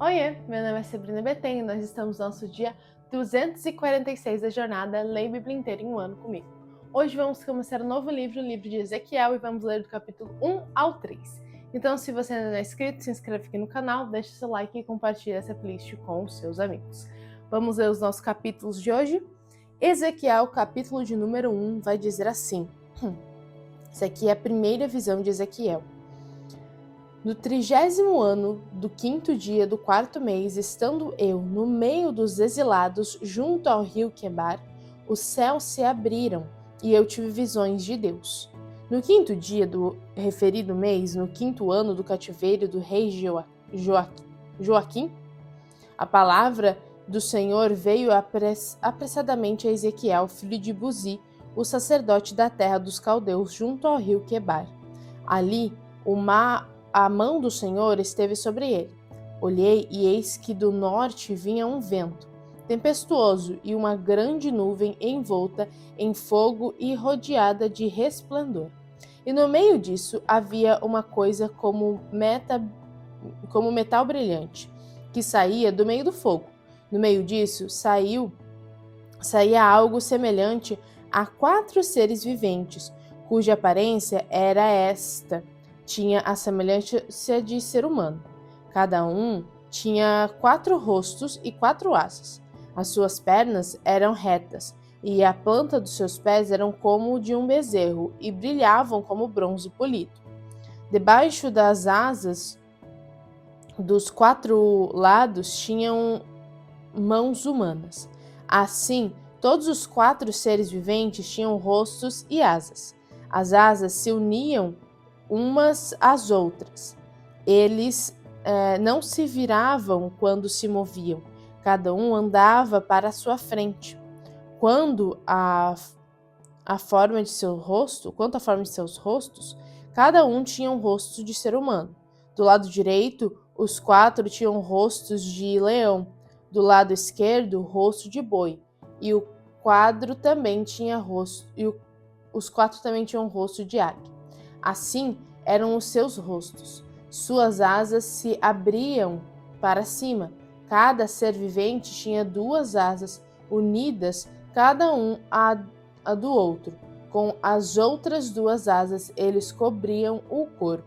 Oiê, meu nome é Sabrina Bethen e nós estamos no nosso dia 246 da jornada Leia a Bíblia inteira em um ano comigo. Hoje vamos começar um novo livro, o livro de Ezequiel, e vamos ler do capítulo 1 ao 3. Então, se você ainda não é inscrito, se inscreve aqui no canal, deixa seu like e compartilha essa playlist com os seus amigos. Vamos ler os nossos capítulos de hoje. Ezequiel, capítulo de número 1, vai dizer assim. Essa aqui é a primeira visão de Ezequiel. No 30º ano do 5º dia do 4º mês, estando eu no meio dos exilados, junto ao rio Quebar, os céus se abriram e eu tive visões de Deus. No 5º dia do referido mês, no 5º ano do cativeiro do rei Joaquim, a palavra do Senhor veio apressadamente a Ezequiel, filho de Buzi, o sacerdote da terra dos caldeus, junto ao rio Quebar. Ali, a mão do Senhor esteve sobre ele. Olhei e eis que do norte vinha um vento tempestuoso e uma grande nuvem envolta em fogo e rodeada de resplendor. E no meio disso havia uma coisa como metal brilhante, que saía do meio do fogo. No meio disso saía algo semelhante a 4 seres viventes, cuja aparência era esta. Tinha a semelhança de ser humano. Cada um tinha 4 rostos e 4 asas. As suas pernas eram retas, e a planta dos seus pés eram como de um bezerro, e brilhavam como bronze polido. Debaixo das asas dos 4 lados tinham mãos humanas. Assim, todos os 4 seres viventes tinham rostos e asas. As asas se uniam umas às outras. Eles não se viravam quando se moviam. Cada um andava para a sua frente. Quanto à forma de seus rostos, cada um tinha um rosto de ser humano. Do lado direito, os 4 tinham rostos de leão. Do lado esquerdo, rosto de boi. E os 4 também tinham rosto de águia. Assim eram os seus rostos. Suas asas se abriam para cima. Cada ser vivente tinha 2 asas unidas, cada um a do outro. Com as outras 2 asas eles cobriam o corpo.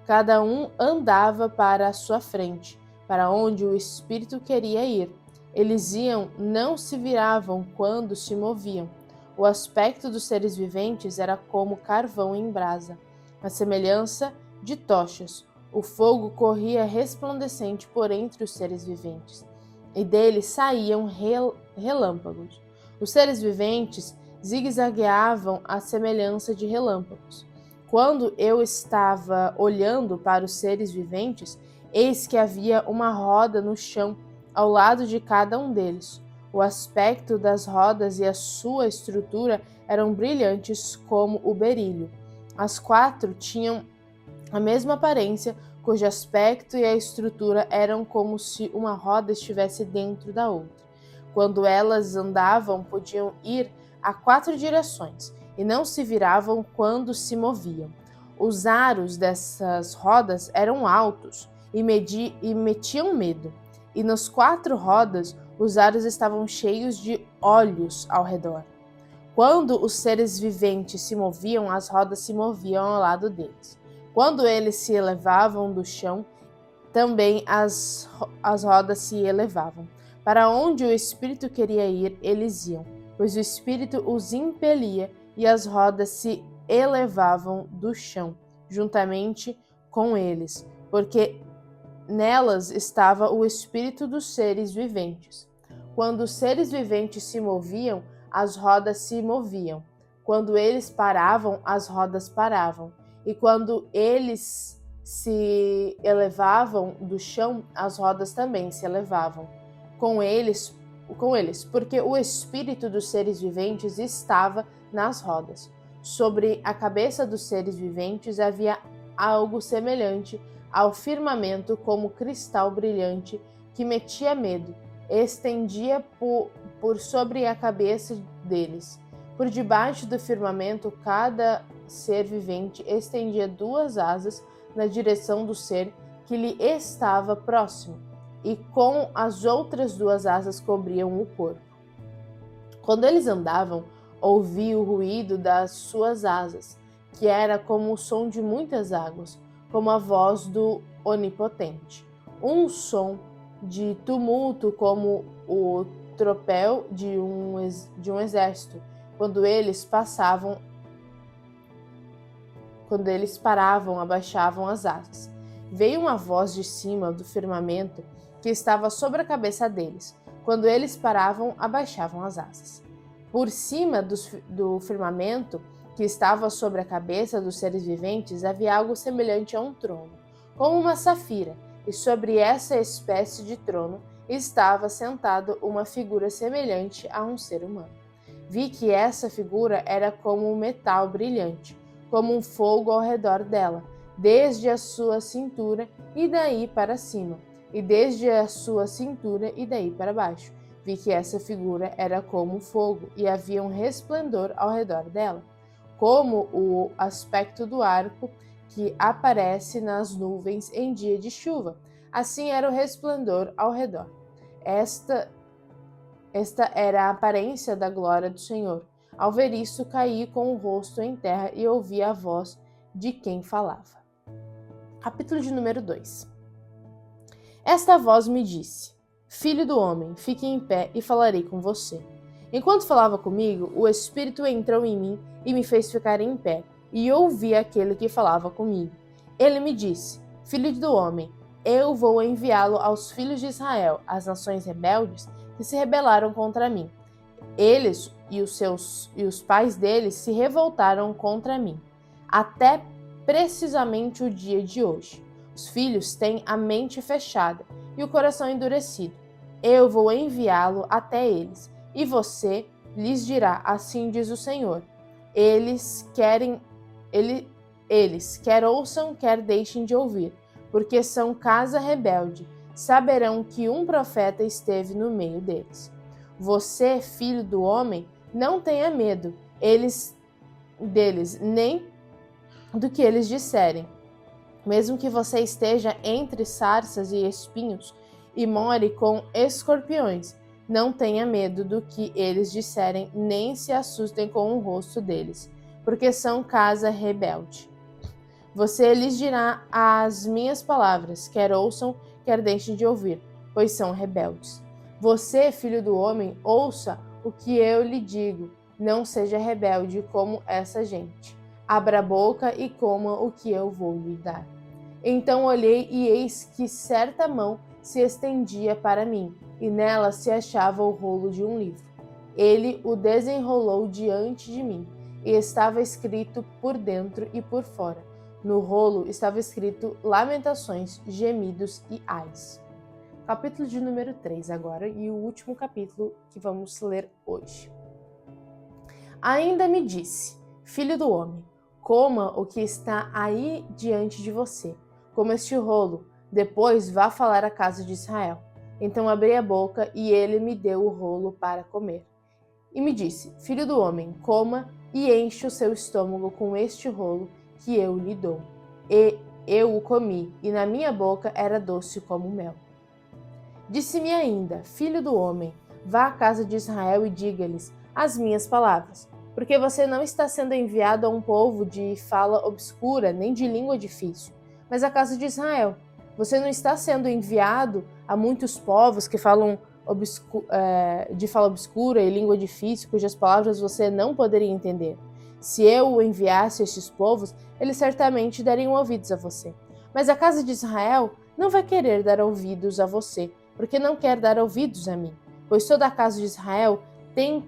Cada um andava para a sua frente, para onde o espírito queria ir. Eles iam, não se viravam quando se moviam. O aspecto dos seres viventes era como carvão em brasa, a semelhança de tochas. O fogo corria resplandecente por entre os seres viventes, e deles saíam relâmpagos. Os seres viventes zigue-zagueavam à semelhança de relâmpagos. Quando eu estava olhando para os seres viventes, eis que havia uma roda no chão ao lado de cada um deles. O aspecto das rodas e a sua estrutura eram brilhantes como o berílio. As 4 tinham a mesma aparência, cujo aspecto e a estrutura eram como se uma roda estivesse dentro da outra. Quando elas andavam, podiam ir a 4 direções, e não se viravam quando se moviam. Os aros dessas rodas eram altos e metiam medo, e nas 4 rodas os aros estavam cheios de olhos ao redor. Quando os seres viventes se moviam, as rodas se moviam ao lado deles. Quando eles se elevavam do chão, também as rodas se elevavam. Para onde o espírito queria ir, eles iam, pois o espírito os impelia, e as rodas se elevavam do chão, juntamente com eles, porque nelas estava o espírito dos seres viventes. Quando os seres viventes se moviam, as rodas se moviam. Quando eles paravam, as rodas paravam. E quando eles se elevavam do chão, as rodas também se elevavam com eles, porque o espírito dos seres viventes estava nas rodas. Sobre a cabeça dos seres viventes havia algo semelhante ao firmamento, como cristal brilhante, que metia medo, estendia por sobre a cabeça deles. Por debaixo do firmamento, cada ser vivente estendia 2 asas na direção do ser que lhe estava próximo. e com as outras 2 asas cobriam o corpo. Quando eles andavam, ouvi o ruído das suas asas, que era como o som de muitas águas, como a voz do Onipotente. Um som de tumulto como o tropel de um exército, quando eles paravam, abaixavam as asas. Veio uma voz de cima do firmamento que estava sobre a cabeça deles. Quando eles paravam, abaixavam as asas. Por cima do firmamento que estava sobre a cabeça dos seres viventes havia algo semelhante a um trono, como uma safira, e sobre essa espécie de trono estava sentado uma figura semelhante a um ser humano. Vi que essa figura era como um metal brilhante, como um fogo ao redor dela, desde a sua cintura e daí para cima, e desde a sua cintura e daí para baixo. Vi que essa figura era como fogo e havia um resplendor ao redor dela, como o aspecto do arco que aparece nas nuvens em dia de chuva. Assim era o resplendor ao redor. Esta era a aparência da glória do Senhor. Ao ver isso, caí com o rosto em terra e ouvi a voz de quem falava. Capítulo de número 2. Esta voz me disse: Filho do homem, fique em pé e falarei com você. Enquanto falava comigo, o Espírito entrou em mim e me fez ficar em pé, e ouvi aquele que falava comigo. Ele me disse: Filho do homem, eu vou enviá-lo aos filhos de Israel, às nações rebeldes que se rebelaram contra mim. Eles e os pais deles se revoltaram contra mim, até precisamente o dia de hoje. Os filhos têm a mente fechada e o coração endurecido. Eu vou enviá-lo até eles, e você lhes dirá: assim diz o Senhor. Eles, quer ouçam, quer deixem de ouvir, porque são casa rebelde. Saberão que um profeta esteve no meio deles. Você, filho do homem, não tenha medo deles, nem do que eles disserem. Mesmo que você esteja entre sarças e espinhos e more com escorpiões, não tenha medo do que eles disserem, nem se assustem com o rosto deles, porque são casa rebelde. Você lhes dirá as minhas palavras, quer ouçam, quer deixem de ouvir, pois são rebeldes. Você, filho do homem, ouça o que eu lhe digo, não seja rebelde como essa gente. Abra a boca e coma o que eu vou lhe dar. Então olhei e eis que certa mão se estendia para mim, e nela se achava o rolo de um livro. Ele o desenrolou diante de mim, e estava escrito por dentro e por fora. No rolo estava escrito lamentações, gemidos e ais. Capítulo de número 3 agora, e o último capítulo que vamos ler hoje. Ainda me disse: Filho do homem, coma o que está aí diante de você, como este rolo, depois vá falar à casa de Israel. Então abri a boca e ele me deu o rolo para comer. E me disse: Filho do homem, coma e enche o seu estômago com este rolo que eu lhe dou. E eu o comi, e na minha boca era doce como mel. Disse-me ainda: Filho do homem, vá à casa de Israel e diga-lhes as minhas palavras, porque você não está sendo enviado a um povo de fala obscura, nem de língua difícil, mas à casa de Israel. Você não está sendo enviado a muitos povos que falam de fala obscura e língua difícil, cujas palavras você não poderia entender. Se eu o enviasse a estes povos, eles certamente dariam ouvidos a você. Mas a casa de Israel não vai querer dar ouvidos a você, porque não quer dar ouvidos a mim, pois toda a casa de Israel tem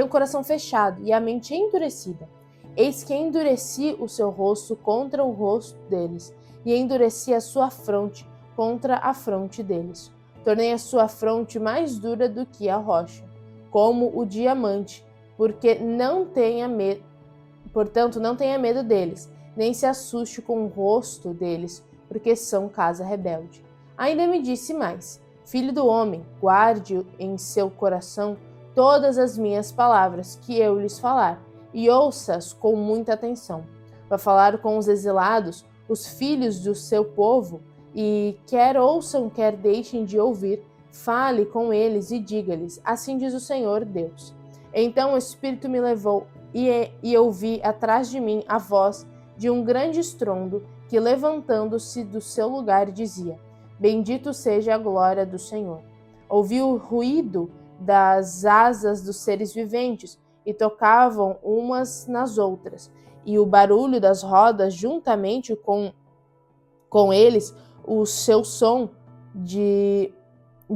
o coração fechado e a mente endurecida. Eis que endureci o seu rosto contra o rosto deles, e endureci a sua fronte contra a fronte deles. Tornei a sua fronte mais dura do que a rocha, como o diamante, portanto não tenha medo deles, nem se assuste com o rosto deles, porque são casa rebelde. Ainda me disse mais: Filho do homem, guarde em seu coração todas as minhas palavras que eu lhes falar, e ouça-as com muita atenção. Para falar com os exilados, os filhos do seu povo, e quer ouçam, quer deixem de ouvir, fale com eles e diga-lhes: assim diz o Senhor Deus. Então o Espírito me levou e ouvi atrás de mim a voz de um grande estrondo que, levantando-se do seu lugar, dizia: bendito seja a glória do Senhor. Ouvi o ruído das asas dos seres viventes e tocavam umas nas outras, e o barulho das rodas juntamente com eles o seu som de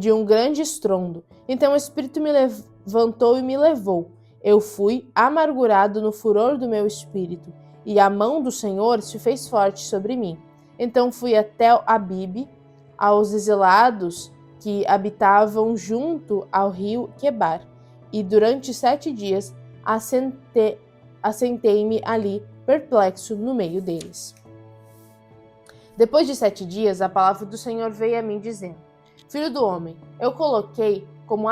um grande estrondo. Então o Espírito me levantou e me levou. Eu fui amargurado no furor do meu espírito, e a mão do Senhor se fez forte sobre mim. Então fui até Abibe, aos exilados que habitavam junto ao rio Quebar, e durante 7 dias assentei-me ali, perplexo no meio deles. Depois de 7 dias, a palavra do Senhor veio a mim dizendo: Filho do homem, o coloquei como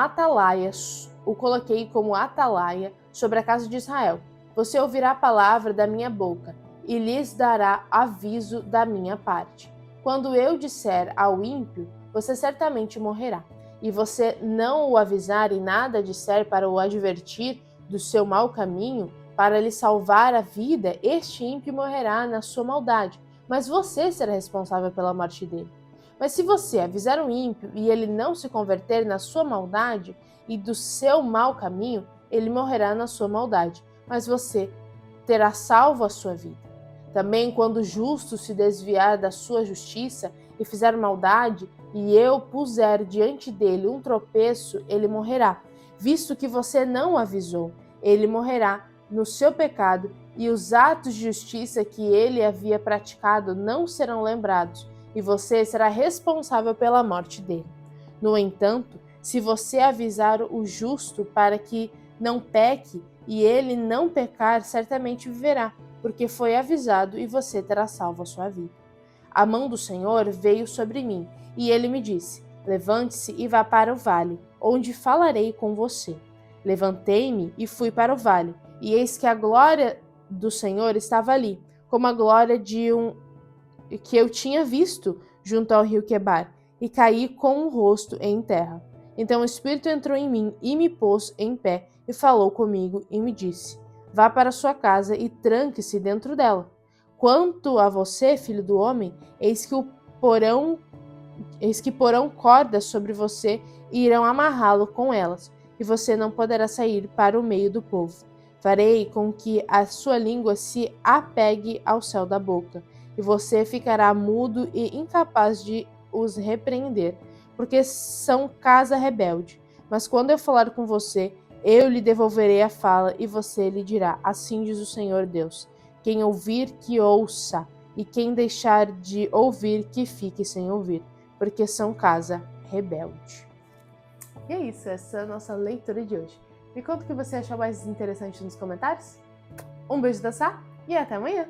atalaia sobre a casa de Israel. Você ouvirá a palavra da minha boca e lhes dará aviso da minha parte. Quando eu disser ao ímpio, você certamente morrerá, e você não o avisar e nada disser para o advertir do seu mau caminho, para lhe salvar a vida, este ímpio morrerá na sua maldade, mas você será responsável pela morte dele. Mas se você avisar o ímpio e ele não se converter na sua maldade e do seu mau caminho, ele morrerá na sua maldade, mas você terá salvo a sua vida. Também quando o justo se desviar da sua justiça e fizer maldade, e eu puser diante dele um tropeço, ele morrerá. Visto que você não o avisou, ele morrerá no seu pecado, e os atos de justiça que ele havia praticado não serão lembrados, e você será responsável pela morte dele. No entanto, se você avisar o justo para que não peque, e ele não pecar, certamente viverá, porque foi avisado, e você terá salvo a sua vida. A mão do Senhor veio sobre mim, e ele me disse: levante-se e vá para o vale, onde falarei com você. Levantei-me e fui para o vale, e eis que a glória do Senhor estava ali, como a glória de que eu tinha visto junto ao rio Quebar, e caí com o rosto em terra. Então o Espírito entrou em mim e me pôs em pé, e falou comigo e me disse: vá para sua casa e tranque-se dentro dela. Quanto a você, filho do homem, eis que porão cordas sobre você e irão amarrá-lo com elas, e você não poderá sair para o meio do povo. Farei com que a sua língua se apegue ao céu da boca, e você ficará mudo e incapaz de os repreender, porque são casa rebelde. Mas quando eu falar com você, eu lhe devolverei a fala, e você lhe dirá: assim diz o Senhor Deus. Quem ouvir, que ouça, e quem deixar de ouvir, que fique sem ouvir, porque são casa rebelde. E é isso, essa é a nossa leitura de hoje. Me conta o que você achou mais interessante nos comentários. Um beijo da Sá e até amanhã!